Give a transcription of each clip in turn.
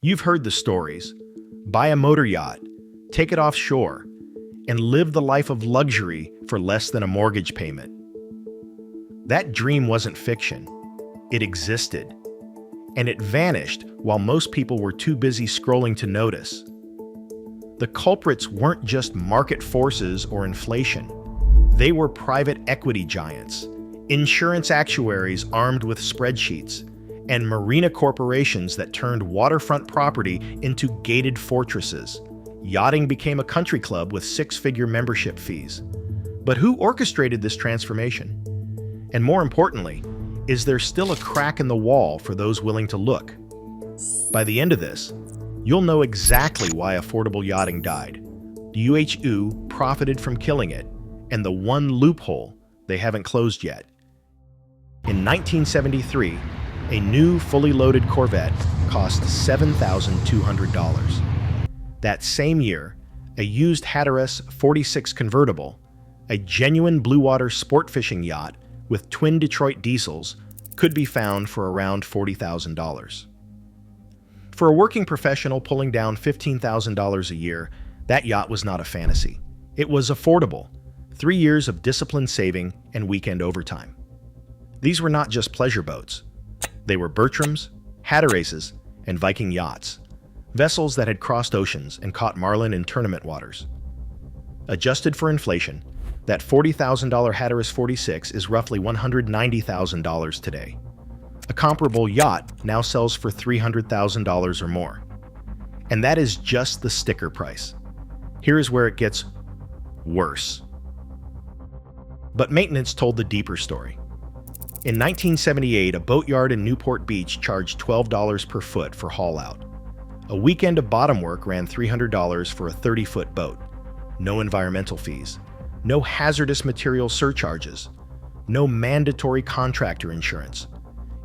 You've heard the stories. Buy a motor yacht, take it offshore, and live the life of luxury for less than a mortgage payment. That dream wasn't fiction. It existed. And it vanished while most people were too busy scrolling to notice. The culprits weren't just market forces or inflation. They were private equity giants, insurance actuaries armed with spreadsheets, and marina corporations that turned waterfront property into gated fortresses. Yachting became a country club with six-figure membership fees. But who orchestrated this transformation? And more importantly, is there still a crack in the wall for those willing to look? By the end of this, you'll know exactly why affordable yachting died, the UHU profited from killing it, and the one loophole they haven't closed yet. In 1973, a new fully loaded Corvette cost $7,200. That same year, a used Hatteras 46 convertible, a genuine blue water sport fishing yacht with twin Detroit diesels, could be found for around $40,000. For a working professional pulling down $15,000 a year, that yacht was not a fantasy. It was affordable. 3 years of disciplined saving and weekend overtime. These were not just pleasure boats. They were Bertrams, Hatteraces, and Viking yachts, vessels that had crossed oceans and caught marlin in tournament waters. Adjusted for inflation, that $40,000 Hatteras 46 is roughly $190,000 today. A comparable yacht now sells for $300,000 or more. And that is just the sticker price. Here is where it gets worse. But maintenance told the deeper story. In 1978, a boatyard in Newport Beach charged $12 per foot for haul-out. A weekend of bottom work ran $300 for a 30-foot boat. No environmental fees. No hazardous material surcharges. No mandatory contractor insurance.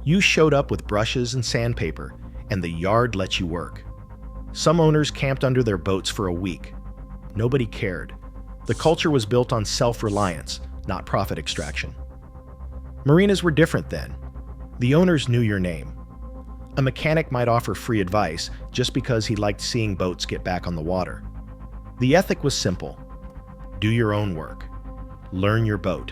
You showed up with brushes and sandpaper, and the yard let you work. Some owners camped under their boats for a week. Nobody cared. The culture was built on self-reliance, not profit extraction. Marinas were different then. The owners knew your name. A mechanic might offer free advice just because he liked seeing boats get back on the water. The ethic was simple. Do your own work. Learn your boat.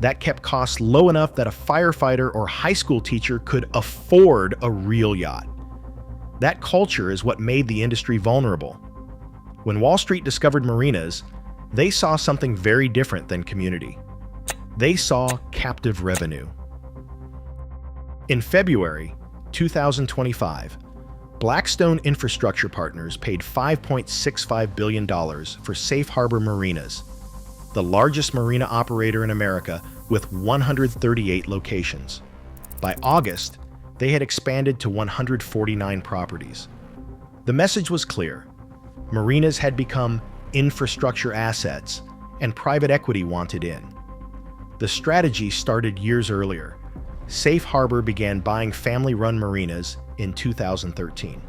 That kept costs low enough that a firefighter or high school teacher could afford a real yacht. That culture is what made the industry vulnerable. When Wall Street discovered marinas, they saw something very different than community. They saw captive revenue. In February 2025, Blackstone Infrastructure Partners paid $5.65 billion for Safe Harbor Marinas, the largest marina operator in America with 138 locations. By August, they had expanded to 149 properties. The message was clear. Marinas had become infrastructure assets, and private equity wanted in. The strategy started years earlier. Safe Harbor began buying family-run marinas in 2013.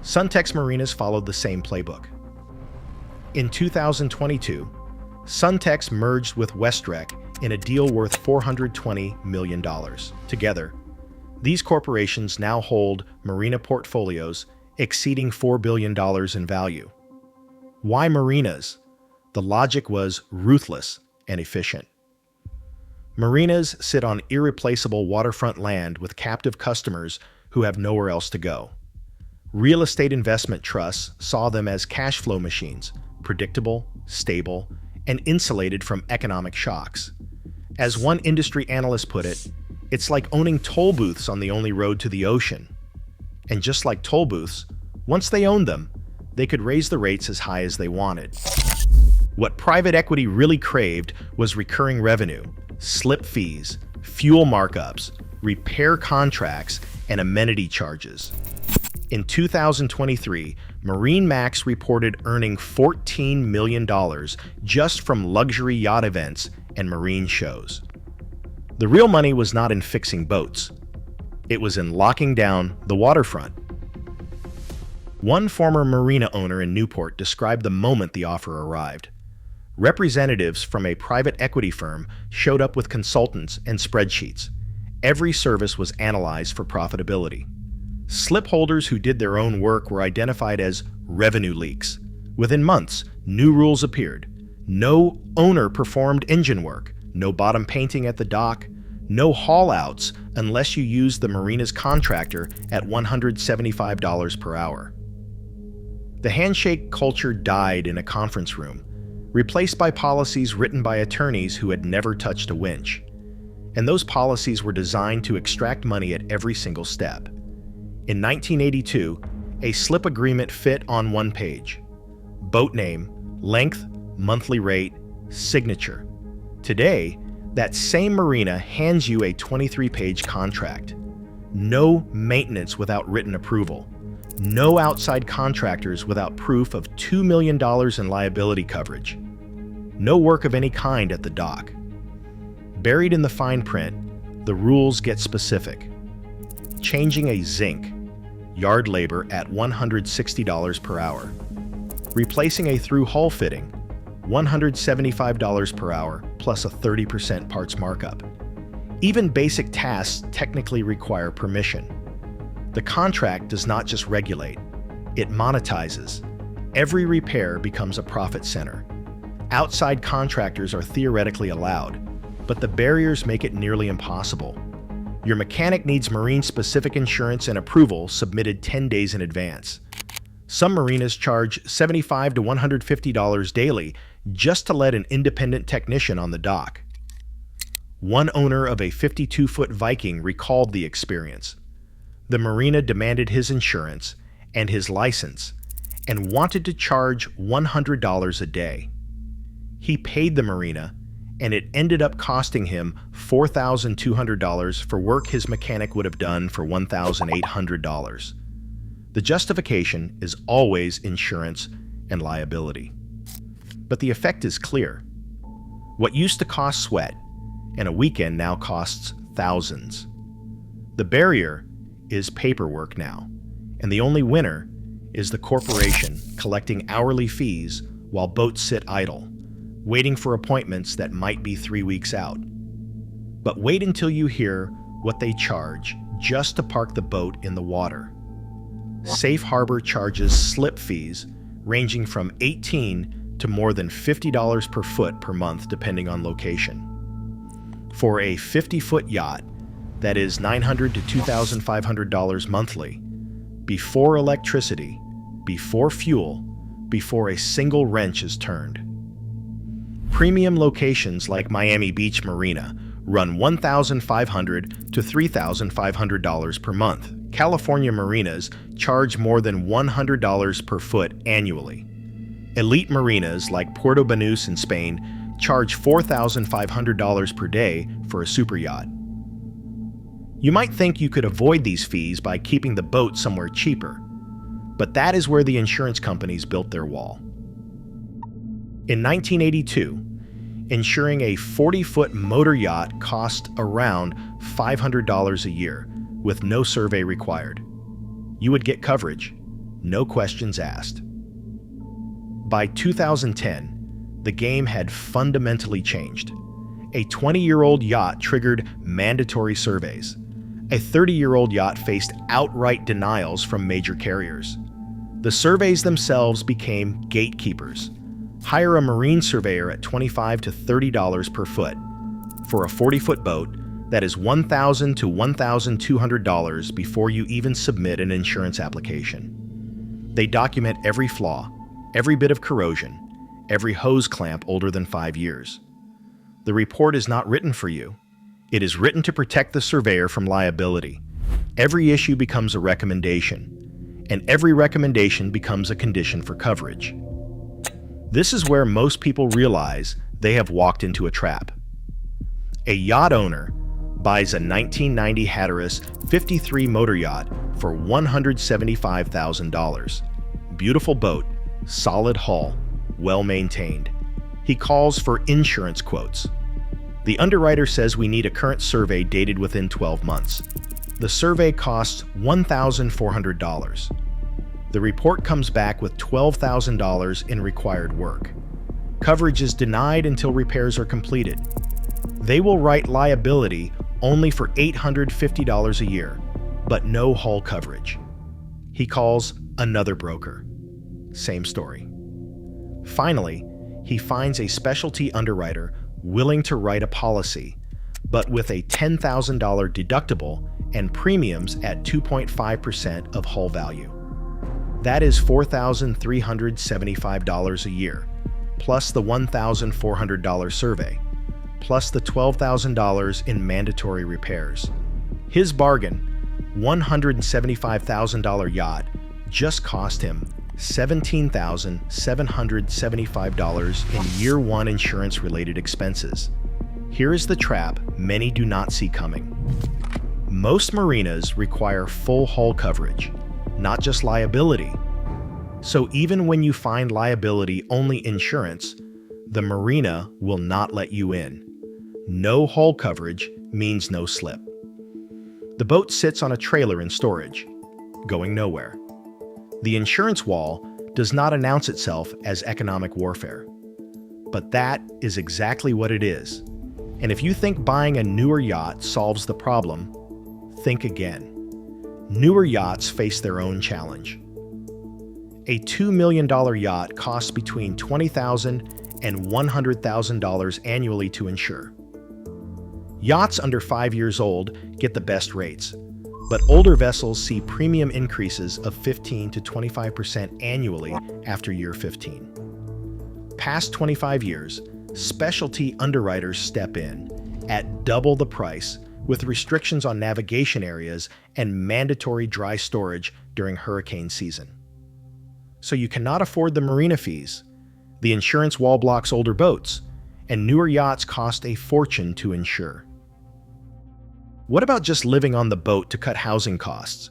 Suntex Marinas followed the same playbook. In 2022, Suntex merged with Westrec in a deal worth $420 million. Together, these corporations now hold marina portfolios exceeding $4 billion in value. Why marinas? The logic was ruthless and efficient. Marinas sit on irreplaceable waterfront land with captive customers who have nowhere else to go. Real estate investment trusts saw them as cash flow machines, predictable, stable, and insulated from economic shocks. As one industry analyst put it, it's like owning toll booths on the only road to the ocean. And just like toll booths, once they owned them, they could raise the rates as high as they wanted. What private equity really craved was recurring revenue, slip fees, fuel markups, repair contracts, and amenity charges. In 2023, MarineMax reported earning $14 million just from luxury yacht events and marine shows. The real money was not in fixing boats. It was in locking down the waterfront. One former marina owner in Newport described the moment the offer arrived. Representatives from a private equity firm showed up with consultants and spreadsheets. Every service was analyzed for profitability. Slip holders who did their own work were identified as revenue leaks. Within months, new rules appeared. No owner performed engine work, no bottom painting at the dock, no haul-outs unless you used the marina's contractor at $175 per hour. The handshake culture died in a conference room, replaced by policies written by attorneys who had never touched a winch. And those policies were designed to extract money at every single step. In 1982, a slip agreement fit on one page. Boat name, length, monthly rate, signature. Today, that same marina hands you a 23-page contract. No maintenance without written approval. No outside contractors without proof of $2 million in liability coverage. No work of any kind at the dock. Buried in the fine print, the rules get specific. Changing a zinc, yard labor at $160 per hour. Replacing a through hull fitting, $175 per hour plus a 30% parts markup. Even basic tasks technically require permission. The contract does not just regulate, it monetizes. Every repair becomes a profit center. Outside contractors are theoretically allowed, but the barriers make it nearly impossible. Your mechanic needs marine-specific insurance and approval submitted 10 days in advance. Some marinas charge $75 to $150 daily just to let an independent technician on the dock. One owner of a 52-foot Viking recalled the experience. The marina demanded his insurance and his license and wanted to charge $100 a day. He paid the marina, and it ended up costing him $4,200 for work his mechanic would have done for $1,800. The justification is always insurance and liability. But the effect is clear. What used to cost sweat and a weekend now costs thousands. The barrier is paperwork now, and the only winner is the corporation collecting hourly fees while boats sit idle, waiting for appointments that might be 3 weeks out. But wait until you hear what they charge just to park the boat in the water. Safe Harbor charges slip fees ranging from $18 to more than $50 per foot per month depending on location. For a 50-foot yacht, that is $900 to $2,500 monthly, before electricity, before fuel, before a single wrench is turned. Premium locations like Miami Beach Marina run $1,500 to $3,500 per month. California marinas charge more than $100 per foot annually. Elite marinas like Puerto Banús in Spain charge $4,500 per day for a superyacht. You might think you could avoid these fees by keeping the boat somewhere cheaper, but that is where the insurance companies built their wall. In 1982, insuring a 40-foot motor yacht cost around $500 a year, with no survey required. You would get coverage, no questions asked. By 2010, the game had fundamentally changed. A 20-year-old yacht triggered mandatory surveys. A 30-year-old yacht faced outright denials from major carriers. The surveys themselves became gatekeepers. Hire a marine surveyor at $25 to $30 per foot. For a 40-foot boat, that is $1,000 to $1,200 before you even submit an insurance application. They document every flaw, every bit of corrosion, every hose clamp older than 5 years. The report is not written for you. It is written to protect the surveyor from liability. Every issue becomes a recommendation, and every recommendation becomes a condition for coverage. This is where most people realize they have walked into a trap. A yacht owner buys a 1990 Hatteras 53 motor yacht for $175,000. Beautiful boat, solid hull, well-maintained. He calls for insurance quotes. The underwriter says we need a current survey dated within 12 months. The survey costs $1,400. The report comes back with $12,000 in required work. Coverage is denied until repairs are completed. They will write liability only for $850 a year, but no hull coverage. He calls another broker. Same story. Finally, he finds a specialty underwriter willing to write a policy, but with a $10,000 deductible and premiums at 2.5% of hull value. That is $4,375 a year, plus the $1,400 survey, plus the $12,000 in mandatory repairs. His bargain, $175,000 yacht, just cost him $17,775 in year one insurance-related expenses. Here is the trap many do not see coming. Most marinas require full hull coverage, not just liability. So even when you find liability-only insurance, the marina will not let you in. No hull coverage means no slip. The boat sits on a trailer in storage, going nowhere. The insurance wall does not announce itself as economic warfare. But that is exactly what it is. And if you think buying a newer yacht solves the problem, think again. Newer yachts face their own challenge. A $2 million yacht costs between $20,000 and $100,000 annually to insure. Yachts under 5 years old get the best rates, but older vessels see premium increases of 15 to 25% annually after year 15. Past 25 years, specialty underwriters step in at double the price with restrictions on navigation areas and mandatory dry storage during hurricane season. So you cannot afford the marina fees. The insurance wall blocks older boats, and newer yachts cost a fortune to insure. What about just living on the boat to cut housing costs?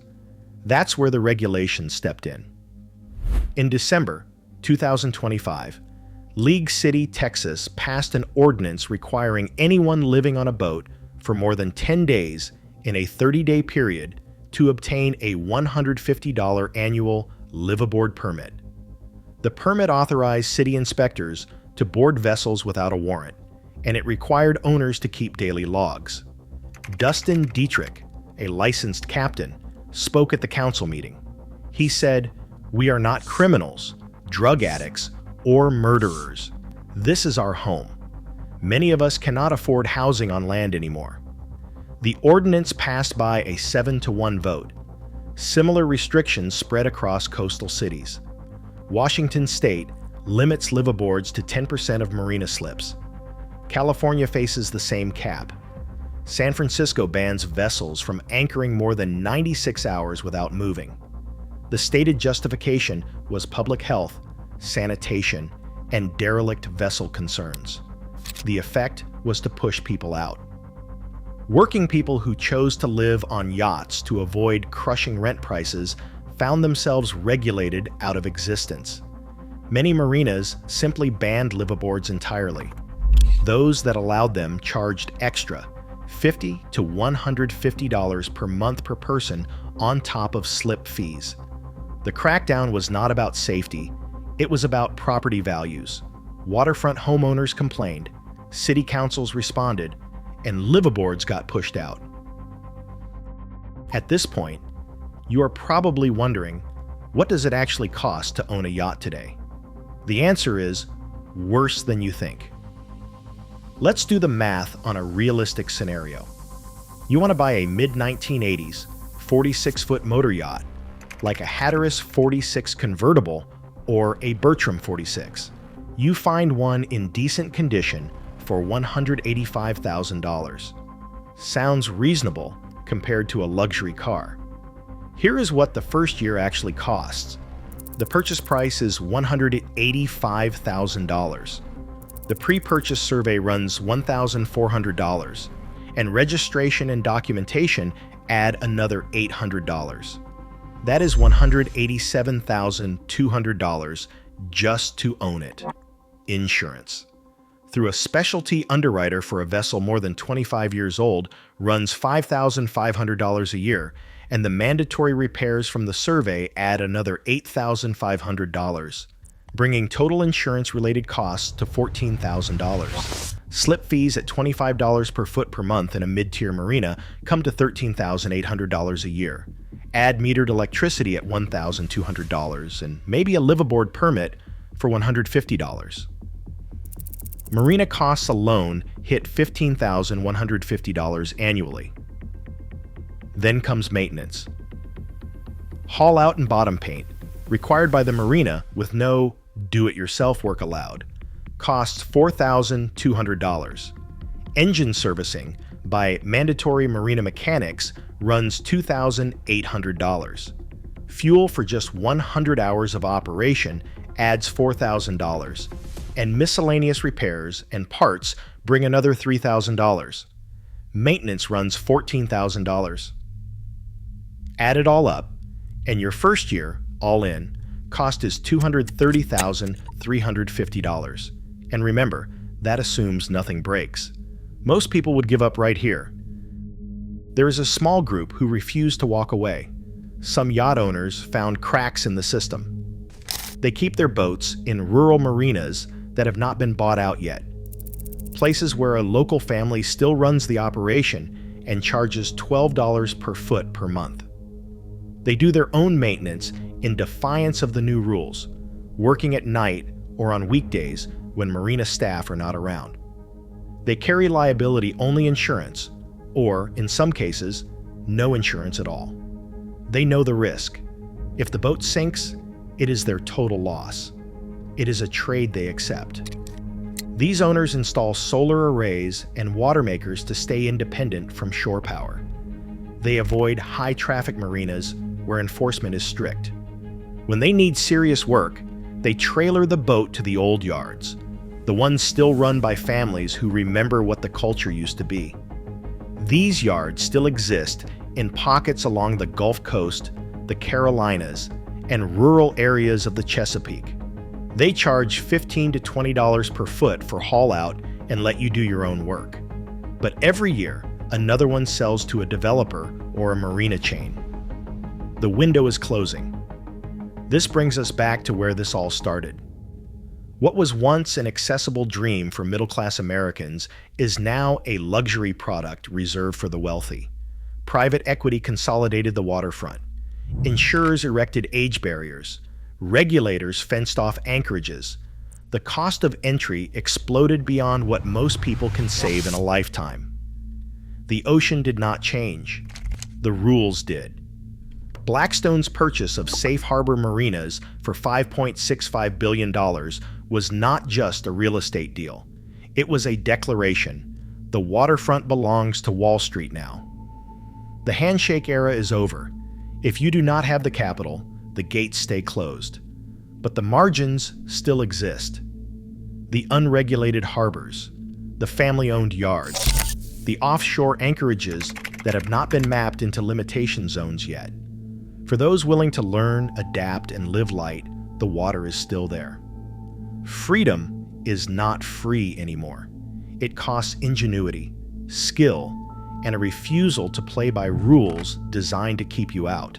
That's where the regulations stepped in. In December 2025, League City, Texas passed an ordinance requiring anyone living on a boat for more than 10 days in a 30-day period to obtain a $150 annual live-aboard permit. The permit authorized city inspectors to board vessels without a warrant, and it required owners to keep daily logs. Dustin Dietrich, a licensed captain, spoke at the council meeting. He said, "We are not criminals, drug addicts, or murderers. This is our home. Many of us cannot afford housing on land anymore." The ordinance passed by a 7-1 vote. Similar restrictions spread across coastal cities. Washington State limits liveaboards to 10% of marina slips. California faces the same cap. San Francisco bans vessels from anchoring more than 96 hours without moving. The stated justification was public health, sanitation, and derelict vessel concerns. The effect was to push people out. Working people who chose to live on yachts to avoid crushing rent prices found themselves regulated out of existence. Many marinas simply banned liveaboards entirely. Those that allowed them charged extra, $50 to $150 per month per person on top of slip fees. The crackdown was not about safety, it was about property values. Waterfront homeowners complained, city councils responded, and liveaboards got pushed out. At this point, you are probably wondering, what does it actually cost to own a yacht today? The answer is worse than you think. Let's do the math on a realistic scenario. You want to buy a mid-1980s 46-foot motor yacht, like a Hatteras 46 convertible or a Bertram 46. You find one in decent condition for $185,000. Sounds reasonable compared to a luxury car. Here is what the first year actually costs. The purchase price is $185,000. The pre-purchase survey runs $1,400, and registration and documentation add another $800. That is $187,200 just to own it. Insurance. Through a specialty underwriter for a vessel more than 25 years old runs $5,500 a year, and the mandatory repairs from the survey add another $8,500. Bringing total insurance-related costs to $14,000. Slip fees at $25 per foot per month in a mid-tier marina come to $13,800 a year, add metered electricity at $1,200, and maybe a live-aboard permit for $150. Marina costs alone hit $15,150 annually. Then comes maintenance. Haul out and bottom paint, required by the marina with no do-it-yourself work allowed, costs $4,200. Engine servicing by mandatory marina mechanics runs $2,800. Fuel for just 100 hours of operation adds $4,000, and miscellaneous repairs and parts bring another $3,000. Maintenance runs $14,000. Add it all up, and your first year, all in, cost is $230,350. And remember, that assumes nothing breaks. Most people would give up right here. There is a small group who refuse to walk away. Some yacht owners found cracks in the system. They keep their boats in rural marinas that have not been bought out yet. Places where a local family still runs the operation and charges $12 per foot per month. They do their own maintenance in defiance of the new rules, working at night or on weekdays when marina staff are not around. They carry liability-only insurance, or, in some cases, no insurance at all. They know the risk. If the boat sinks, it is their total loss. It is a trade they accept. These owners install solar arrays and water makers to stay independent from shore power. They avoid high-traffic marinas where enforcement is strict. When they need serious work, they trailer the boat to the old yards, the ones still run by families who remember what the culture used to be. These yards still exist in pockets along the Gulf Coast, the Carolinas, and rural areas of the Chesapeake. They charge $15 to $20 per foot for haul out and let you do your own work. But every year, another one sells to a developer or a marina chain. The window is closing. This brings us back to where this all started. What was once an accessible dream for middle-class Americans is now a luxury product reserved for the wealthy. Private equity consolidated the waterfront. Insurers erected age barriers. Regulators fenced off anchorages. The cost of entry exploded beyond what most people can save in a lifetime. The ocean did not change. The rules did. Blackstone's purchase of safe harbor marinas for $5.65 billion was not just a real estate deal. It was a declaration. The waterfront belongs to Wall Street now. The handshake era is over. If you do not have the capital, the gates stay closed. But the margins still exist. The unregulated harbors, the family-owned yards, the offshore anchorages that have not been mapped into limitation zones yet. For those willing to learn, adapt, and live light, the water is still there. Freedom is not free anymore. It costs ingenuity, skill, and a refusal to play by rules designed to keep you out.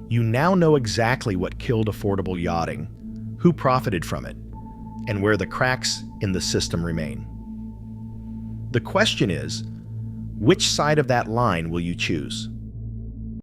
You now know exactly what killed affordable yachting, who profited from it, and where the cracks in the system remain. The question is, which side of that line will you choose?